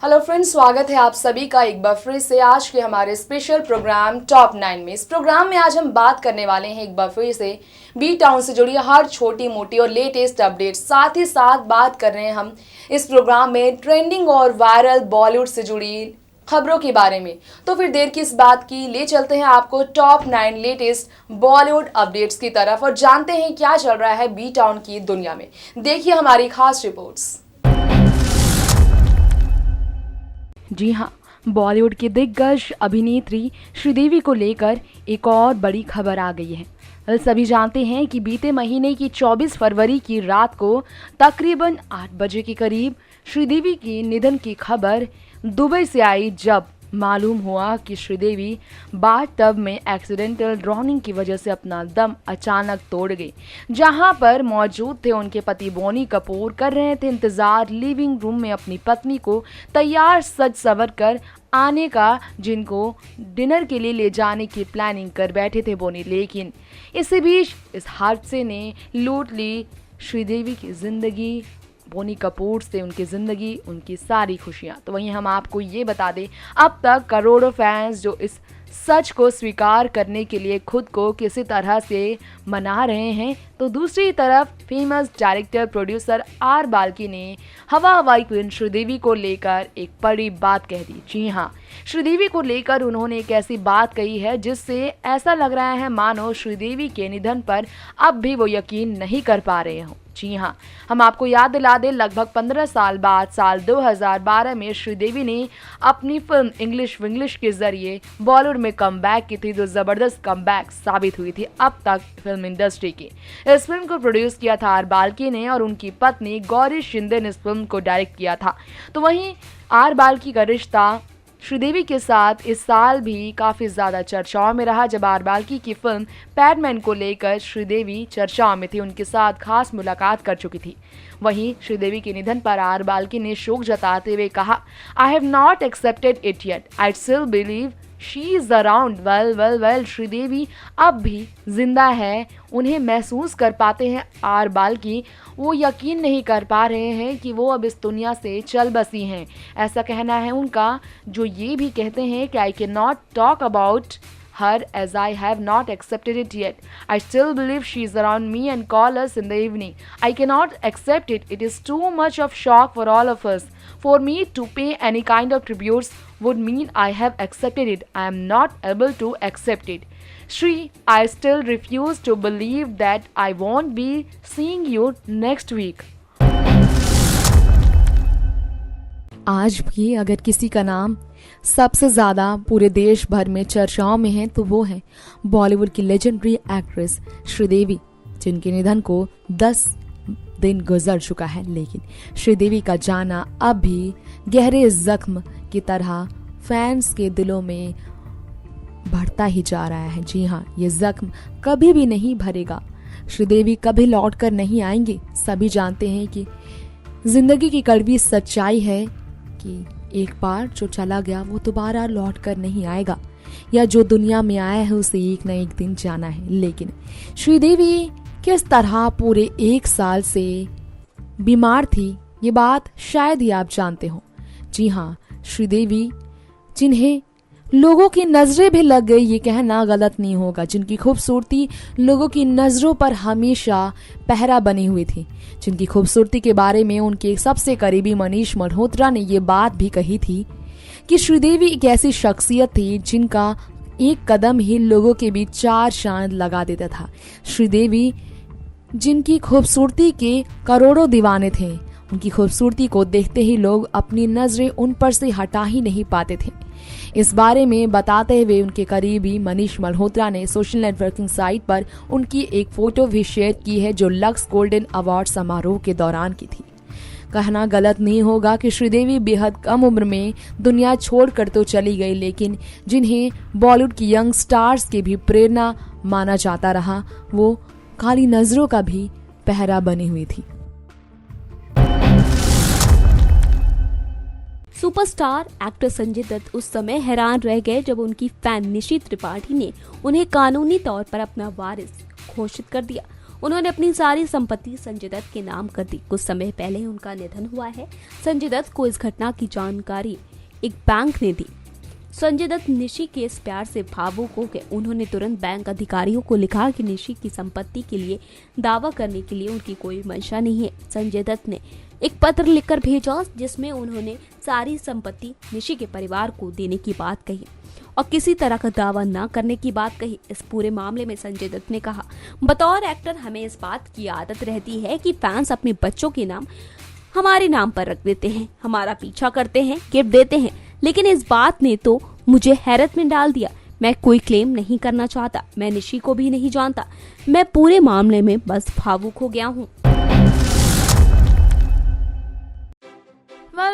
Hello friends, स्वागत है आप सभी का एक बार फिर से आज के हमारे स्पेशल प्रोग्राम टॉप 9 में। इस प्रोग्राम में आज हम बात करने वाले हैं एक बार फिर से बी टाउन से जुड़ी हर छोटी मोटी और लेटेस्ट अपडेट। साथ ही साथ बात कर रहे हैं हम इस प्रोग्राम में ट्रेंडिंग और वायरल बॉलीवुड से जुड़ी खबरों के बारे में। तो फिर देर किस बात की, ले चलते हैं आपको टॉप 9 लेटेस्ट बॉलीवुड अपडेट्स की तरफ और जानते हैं क्या चल रहा है बी टाउन की दुनिया में। देखिए हमारी खास रिपोर्ट्स। जी हाँ, बॉलीवुड की दिग्गज अभिनेत्री श्रीदेवी को लेकर एक और बड़ी खबर आ गई है। सभी जानते हैं कि बीते महीने की 24 फरवरी की रात को तकरीबन 8 बजे के करीब श्रीदेवी के निधन की खबर दुबई से आई, जब मालूम हुआ कि श्रीदेवी बाथटब में एक्सीडेंटल ड्राउनिंग की वजह से अपना दम अचानक तोड़ गई। जहां पर मौजूद थे उनके पति बोनी कपूर कर रहे थे इंतजार लिविंग रूम में अपनी पत्नी को तैयार सज संवर कर आने का, जिनको डिनर के लिए ले जाने की प्लानिंग कर बैठे थे बोनी। लेकिन इसी बीच इस हादसे ने लूट ली श्रीदेवी की जिंदगी, बोनी कपूर से उनकी ज़िंदगी, उनकी सारी खुशियाँ। तो वहीं हम आपको ये बता दें, अब तक करोड़ों फैंस जो इस सच को स्वीकार करने के लिए खुद को किसी तरह से मना रहे हैं, तो दूसरी तरफ famous director producer R Balki ने हवाई क्वीन श्रीदेवी को लेकर एक बड़ी बात कह दी। जी हाँ, श्रीदेवी को लेकर उन्होंने एक ऐसी बात कही है जिससे ऐसा लग रहा है मानो श्रीदेवी के निधन पर अब भी वो यकीन नहीं कर पा रहे हों। जी हाँ, हम आपको याद दिला दें, लगभग 15 साल बाद साल 2012 में श्रीदेवी ने अपनी फिल्म इंग्लिश विंग्लिश के जरिए बॉलीवुड में कमबैक की थी, जो जबरदस्त कमबैक साबित हुई थी अब तक फिल्म इंडस्ट्री की। इस फिल्म को प्रोड्यूस किया था आर बाल्की ने और उनकी पत्नी गौरी शिंदे ने इस फिल्म को डायरेक्ट किया था। तो वहीं आर बाल्की का रिश्ता श्रीदेवी के साथ इस साल भी काफ़ी ज़्यादा चर्चाओं में रहा, जब आर बाल्की की फिल्म पैडमैन को लेकर श्रीदेवी चर्चाओं में थी, उनके साथ खास मुलाकात कर चुकी थी। वहीं श्रीदेवी के निधन पर आर बाल्की ने शोक जताते हुए कहा, I have not accepted it yet, I still believe she is around. Well Sridevi अब भी जिंदा है, उन्हें महसूस कर पाते हैं आर बाल्की। वो यकीन नहीं कर पा रहे हैं कि वो अब इस दुनिया से चल बसी हैं, ऐसा कहना है उनका। जो ये भी कहते हैं कि I can not talk about her as I have not accepted it yet. I still believe she is around me and call us in the evening. I cannot accept it. It is too much of shock for all of us. For me to pay any kind of tributes would mean I have accepted it. I am not able to accept it. Shri, I still refuse to believe that I won't be seeing you next week. आज भी अगर किसी का नाम सबसे ज़्यादा पूरे देश भर में चर्चाओं में है तो वो है बॉलीवुड की लेजेंडरी एक्ट्रेस श्रीदेवी, जिनके निधन को 10 दिन गुजर चुका है। लेकिन श्रीदेवी का जाना अब भी गहरे जख्म की तरह फैंस के दिलों में बढ़ता ही जा रहा है। जी हाँ, ये जख्म कभी भी नहीं भरेगा। श्रीदेवी कभी लौट कर नहीं आएंगे। सभी जानते हैं कि जिंदगी की कड़वी सच्चाई है कि एक बार जो चला गया वो दोबारा लौट कर नहीं आएगा, या जो दुनिया में आया है उसे एक न एक दिन जाना है। लेकिन श्रीदेवी किस तरह पूरे 1 साल से बीमार थी, ये बात शायद ही आप जानते हो। जी हाँ, श्रीदेवी जिन्हें लोगों की नजरें भी लग गई, ये कहना गलत नहीं होगा, जिनकी खूबसूरती लोगों की नजरों पर हमेशा पहरा बनी हुई थी, जिनकी खूबसूरती के बारे में उनके सबसे करीबी मनीष मल्होत्रा ने ये बात भी कही थी कि श्रीदेवी एक ऐसी शख्सियत थी जिनका एक कदम ही लोगों के बीच 4 चांद लगा देता था। श्रीदेवी जिनकी खूबसूरती के करोड़ों दीवाने थे, उनकी खूबसूरती को देखते ही लोग अपनी नजरें उन पर से हटा ही नहीं पाते थे। इस बारे में बताते हुए उनके करीबी मनीष मल्होत्रा ने सोशल नेटवर्किंग साइट पर उनकी एक फोटो भी शेयर की है, जो लक्स गोल्डन अवार्ड समारोह के दौरान की थी। कहना गलत नहीं होगा कि श्रीदेवी बेहद कम उम्र में दुनिया छोड़कर तो चली गई, लेकिन जिन्हें बॉलीवुड की यंग स्टार्स की भी प्रेरणा माना जाता रहा, वो काली नजरों का भी पहरा बनी हुई थी। सुपरस्टार एक्टर संजय दत्त उस समय हैरान रह गए जब उनकी फैन निशी त्रिपाठी ने उन्हें कानूनी तौर पर अपना वारिस घोषित कर दिया। उन्होंने अपनी सारी संपत्ति संजय दत्त के नाम कर दी। कुछ समय पहले उनका निधन हुआ है। संजय दत्त को इस घटना की जानकारी एक बैंक ने दी। संजय दत्त निशी के इस प्यार से भावुक हो गए। उन्होंने तुरंत बैंक अधिकारियों को लिखा कि निशी की संपत्ति के लिए दावा करने के लिए उनकी कोई मंशा नहीं है। संजय दत्त ने एक पत्र लिखकर भेजा जिसमें उन्होंने सारी संपत्ति निशी के परिवार को देने की बात कही और किसी तरह का दावा न करने की बात कही। इस पूरे मामले में संजय दत्त ने कहा, बतौर एक्टर हमें इस बात की आदत रहती है कि फैंस अपने बच्चों के नाम हमारे नाम पर रख देते हैं, हमारा पीछा करते हैं, गिफ्ट देते हैं, लेकिन इस बात ने तो मुझे हैरत में डाल दिया। मैं कोई क्लेम नहीं करना चाहता, मैं निशी को भी नहीं जानता, मैं पूरे मामले में बस भावुक हो गया हूँ।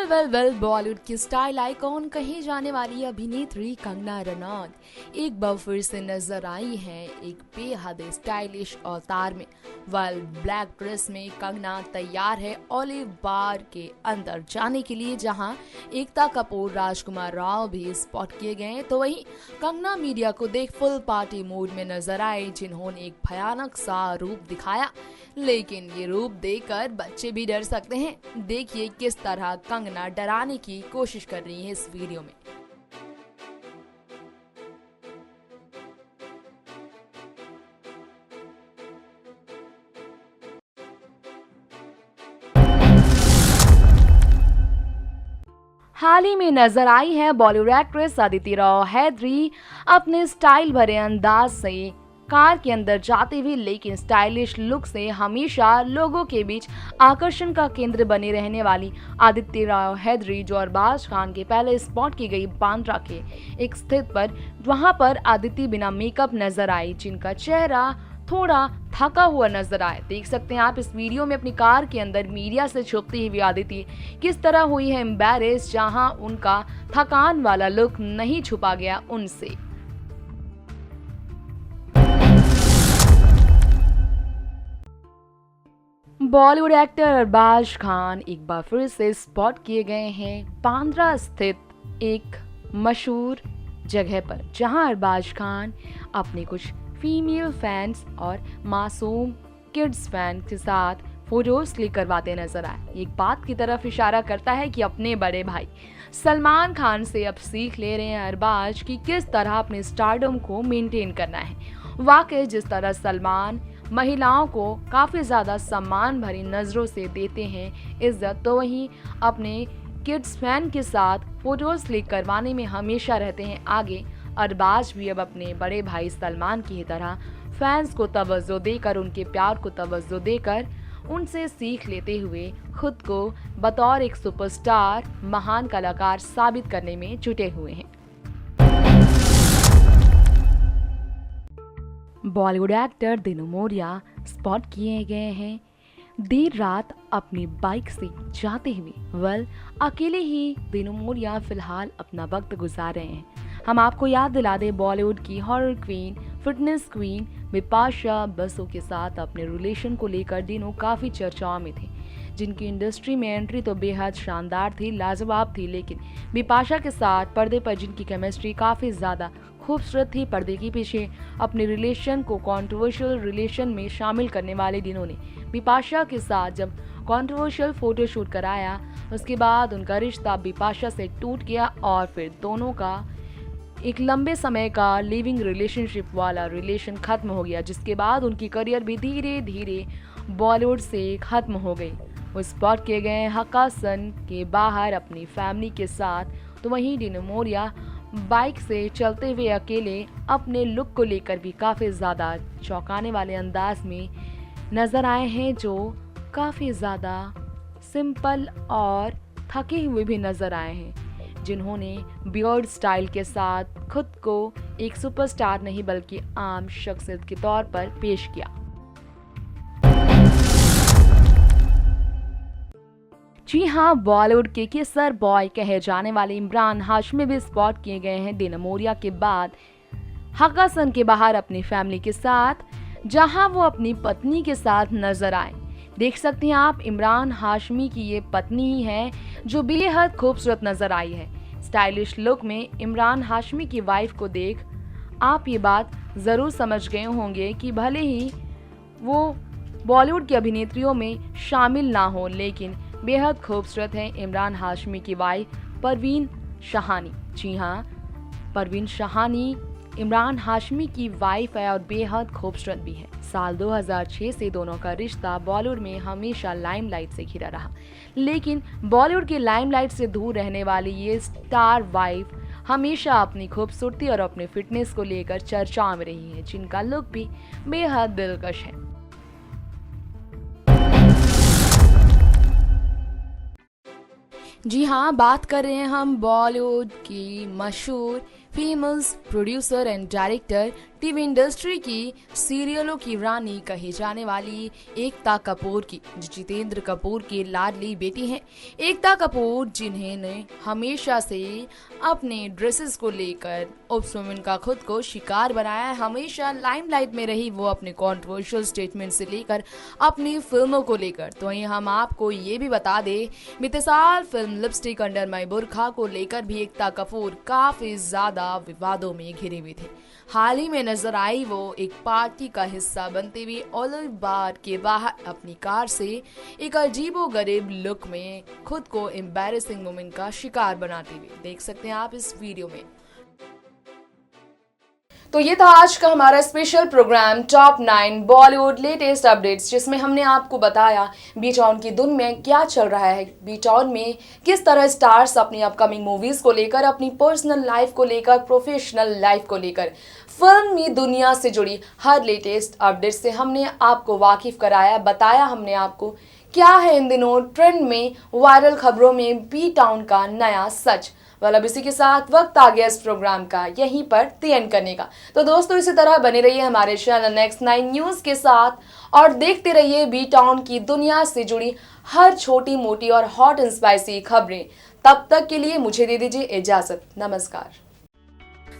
वेल बॉलीवुड की स्टाइल आइकॉन कही जाने वाली अभिनेत्री कंगना रनौत एक बार फिर से नजर आई हैं एक बेहद स्टाइलिश अवतार में। ब्लैक ड्रेस में कंगना तैयार है ऑलिव बार के अंदर जाने के लिए, जहां एकता कपूर, राजकुमार राव भी स्पॉट किए गए। तो वहीं कंगना मीडिया को देख फुल पार्टी मूड में नजर आए, जिन्होंने एक भयानक सा रूप दिखाया, लेकिन ये रूप देखकर बच्चे भी डर सकते हैं। देखिए किस तरह कंगना डराने की कोशिश कर रही है इस वीडियो में। हाल ही में नजर आई है बॉलीवुड एक्ट्रेस अदिति राव हैदरी अपने स्टाइल भरे अंदाज से कार के अंदर जाते हुए, लेकिन स्टाइलिश लुक से हमेशा लोगों के बीच आकर्षण का केंद्र बनी रहने वाली अदिति राव हैदरी जो अरबाज खान के पहले स्पॉट की गई बांद्रा के एक स्थित पर, वहां पर अदिति बिना मेकअप नजर आई, जिनका चेहरा थोड़ा थका हुआ नजर आए। देख सकते हैं आप इस वीडियो में अपनी कार के अंदर मीडिया से छुपती हुई अदिति किस तरह हुई है एम्बैरेस, जहां उनका थकान वाला लुक नहीं छुपा गया उनसे। बॉलीवुड एक्टर अरबाज खान एक बार फिर से स्पॉट किए गए हैं बांद्रा स्थित एक मशहूर जगह पर, जहां अरबाज खान अपने कुछ फीमेल फैंस और मासूम किड्स फैन के साथ फोटोज क्लिक करवाते नजर आए। एक बात की तरफ इशारा करता है कि अपने बड़े भाई सलमान खान से अब सीख ले रहे हैं अरबाज कि किस तरह अपने स्टारडम को मेंटेन करना है। वाकई जिस तरह सलमान महिलाओं को काफ़ी ज़्यादा सम्मान भरी नज़रों से देते हैं इज्जत, तो वहीं अपने किड्स फैन के साथ फोटोज क्लिक करवाने में हमेशा रहते हैं आगे। अरबाज भी अब अपने बड़े भाई सलमान की तरह फैंस को तवज्जो देकर, उनके प्यार को तवज्जो देकर उनसे सीख लेते हुए खुद को बतौर एक सुपरस्टार, महान कलाकार साबित करने में जुटे हुए हैं। बॉलीवुड एक्टर दिनू मोरिया स्पॉट किए गए हैं देर रात अपनी बाइक से जाते हुए। अकेले ही दिनू मोरिया फिलहाल अपना वक्त गुजार रहे हैं। हम आपको याद दिला दें, बॉलीवुड की horror queen, fitness queen Bipasha Basu के साथ अपने रिलेशन को लेकर दिनू काफ़ी चर्चाओं में थे, जिनकी इंडस्ट्री में एंट्री तो बेहद शानदार थी, लाजवाब थी, लेकिन बिपाशा के साथ पर्दे पर जिनकी केमिस्ट्री काफ़ी ज़्यादा खूबसूरत थी, पर्दे के पीछे अपने रिलेशन को कंट्रोवर्शियल रिलेशन में शामिल करने वाले दिनों ने बिपाशा के साथ जब कंट्रोवर्शियल फोटोशूट कराया, उसके बाद उनका रिश्ता बिपाशा से टूट गया और फिर दोनों का एक लंबे समय का लिविंग रिलेशनशिप वाला रिलेशन खत्म हो गया, जिसके बाद उनकी करियर भी धीरे धीरे बॉलीवुड से खत्म हो गई। वो स्पॉट किए गए हक्कासन के बाहर अपनी फैमिली के साथ, तो वहीं दिनू मोरिया बाइक से चलते हुए अकेले अपने लुक को लेकर भी काफ़ी ज़्यादा चौंकाने वाले अंदाज में नज़र आए हैं, जो काफ़ी ज़्यादा सिंपल और थके हुए भी नज़र आए हैं, जिन्होंने बियर्ड स्टाइल के साथ खुद को एक सुपरस्टार नहीं बल्कि आम शख्सियत के तौर पर पेश किया। जी हाँ, बॉलीवुड के केसर बॉय कहे जाने वाले इमरान हाशमी भी स्पॉट किए गए हैं दिनू मोरिया के बाद हक्कासन के बाहर अपनी फैमिली के साथ, जहां वो अपनी पत्नी के साथ नजर आए। देख सकते हैं आप, इमरान हाशमी की ये पत्नी ही है जो बेहद खूबसूरत नजर आई है। स्टाइलिश लुक में इमरान हाशमी की वाइफ को देख आप ये बात ज़रूर समझ गए होंगे कि भले ही वो बॉलीवुड की अभिनेत्रियों में शामिल ना हो, लेकिन बेहद खूबसूरत हैं इमरान हाशमी की वाइफ परवीन शाहानी। जी हाँ, परवीन शाहानी इमरान हाशमी की वाइफ है और बेहद खूबसूरत भी है। साल 2006 से दोनों का रिश्ता बॉलीवुड में हमेशा लाइमलाइट से घिरा रहा, लेकिन बॉलीवुड के लाइमलाइट से दूर रहने वाली ये स्टार वाइफ हमेशा अपनी खूबसूरती और अपने फिटनेस को लेकर चर्चाओं में रही है, जिनका लुक भी बेहद दिलकश है। जी हाँ, बात कर रहे हैं हम बॉलीवुड की मशहूर famous producer and director, TV industry की सीरियलों की रानी कही जाने वाली एकता कपूर की, जो जितेंद्र कपूर की लाडली बेटी हैं। एकता कपूर जिन्हें हमेशा से अपने ड्रेसेस को लेकर उस वुमेन का खुद को शिकार बनाया है, हमेशा लाइमलाइट में रही वो अपने कॉन्ट्रोवर्शियल स्टेटमेंट से लेकर अपनी फिल्मों को लेकर। तो वहीं हम आपको ये भी बता दें, बीते साल फिल्म लिपस्टिक अंडर माई बुरखा को लेकर भी एकता कपूर काफी ज्यादा विवादों में घिरे हुए थे। हाल ही में नजर आई वो एक पार्टी का हिस्सा बनते हुए ओलिव बार के बाहर अपनी कार से एक अजीबोगरीब लुक में खुद को एम्बैरेसिंग मोमेंट का शिकार बनाते हुए देख सकते हैं आप इस वीडियो में। तो ये था आज का हमारा special program top 9 Bollywood latest updates, जिसमें हमने आपको बताया बी टाउन की धुन में क्या चल रहा है, बी टाउन में किस तरह स्टार्स अपनी अपकमिंग मूवीज को लेकर, अपनी पर्सनल लाइफ को लेकर, प्रोफेशनल लाइफ को लेकर, फिल्मी दुनिया से जुड़ी हर लेटेस्ट अपडेट से हमने आपको वाकिफ कराया, बताया हमने आपको क्या है इन दिनों ट्रेंड में, वायरल खबरों में बी टाउन का नया सच। अब इसी के साथ वक्त आ गया इस प्रोग्राम का यहीं पर एंड करने का। तो दोस्तों, इसी तरह बने रहिए हमारे चैनल नेक्स्ट 9 न्यूज़ के साथ और देखते रहिए बी टाउन की दुनिया से जुड़ी हर छोटी मोटी और हॉट एंड स्पाइसी खबरें। तब तक के लिए मुझे दे दीजिए इजाजत। नमस्कार।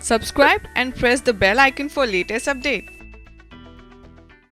Subscribe and press the bell icon for latest updates.